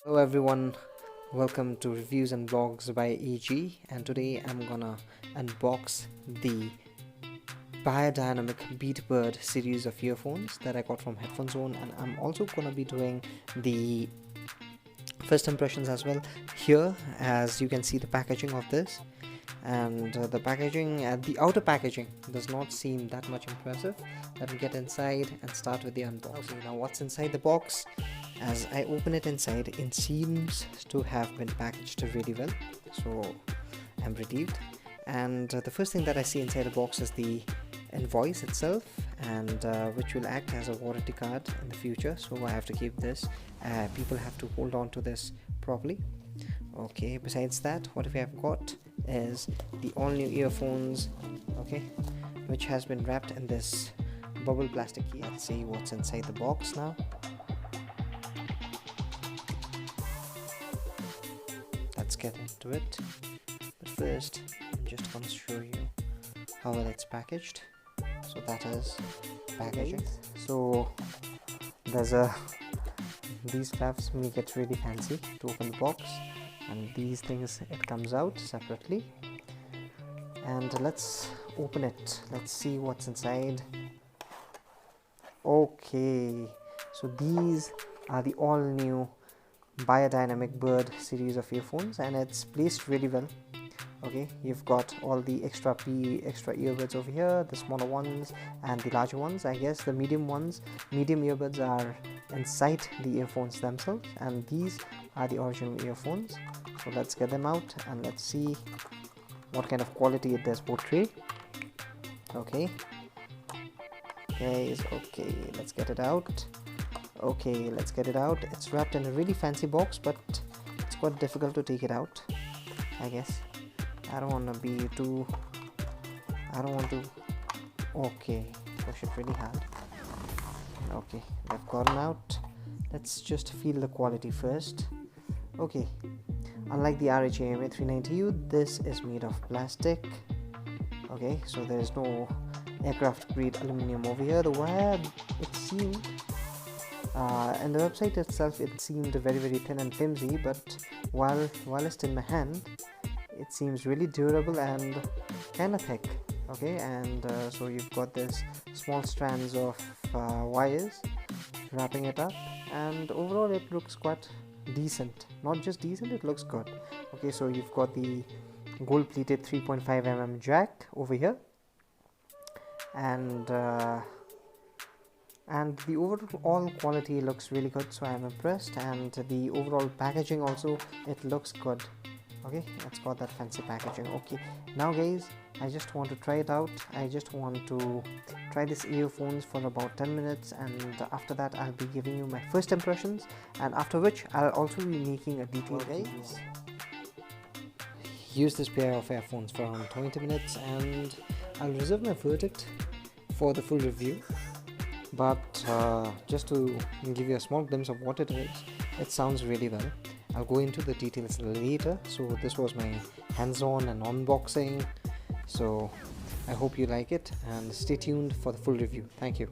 Hello everyone, welcome to Reviews and Vlogs by EG, and today I'm gonna unbox the Beyerdynamic Beat Byrd series of earphones that I got from Headphone Zone, and I'm also gonna be doing the first impressions as well. Here, as you can see, the packaging of this, and the packaging at the outer packaging does not seem that much impressive. Let me get inside and start with the unboxing. Okay, now what's inside the box? As I open it inside, it seems to have been packaged really well, so I'm relieved. And the first thing that I see inside the box is the invoice itself, and which will act as a warranty card in the future, so I have to keep this. People have to hold on to this properly. Okay, besides that, what we have got is the all new earphones, okay, which has been wrapped in this bubble plastic key. Let's see what's inside the box now. Let's get into it, but first I'm just going to show you how well it's packaged. So that is packaging. So there's these flaps make it really fancy to open the box, and these things, it comes out separately. And let's open it, let's see what's inside. Okay, so these are the all new Beyerdynamic Byrd series of earphones, and it's placed really well. Okay, you've got all the extra earbuds over here, the smaller ones and the larger ones. I guess the medium earbuds are inside the earphones themselves, and these are the original earphones. So let's get them out and let's see what kind of quality it does portray. Okay, guys, okay, let's get it out. Okay, let's get it out. It's wrapped in a really fancy box, but it's quite difficult to take it out, I guess. I don't want to okay, push it really hard. Okay, they've gotten out. Let's just feel the quality first. Okay, unlike the RHAMA 390U, this is made of plastic. Okay, so there is no aircraft grade aluminum over here. The wire, it seemed and the website itself, it seemed very thin and flimsy, but while it's in my hand, it seems really durable and kind of thick. Okay, and so you've got this small strands of wires wrapping it up, and overall it looks quite decent. Not just decent, it looks good. Okay, so you've got the gold plated 3.5mm jack over here, and the overall quality looks really good, so I'm impressed. And the overall packaging also, it looks good. Okay, it's got that fancy packaging. Okay, now guys, I just want to try it out. I just want to try these earphones for about 10 minutes, and after that I'll be giving you my first impressions, and after which I'll also be making a detailed review. Use this pair of earphones for around 20 minutes, and I'll reserve my verdict for the full review. But just to give you a small glimpse of what it is, it sounds really well. I'll go into the details later. So this was my hands-on and unboxing, so I hope you like it, and stay tuned for the full review. Thank you.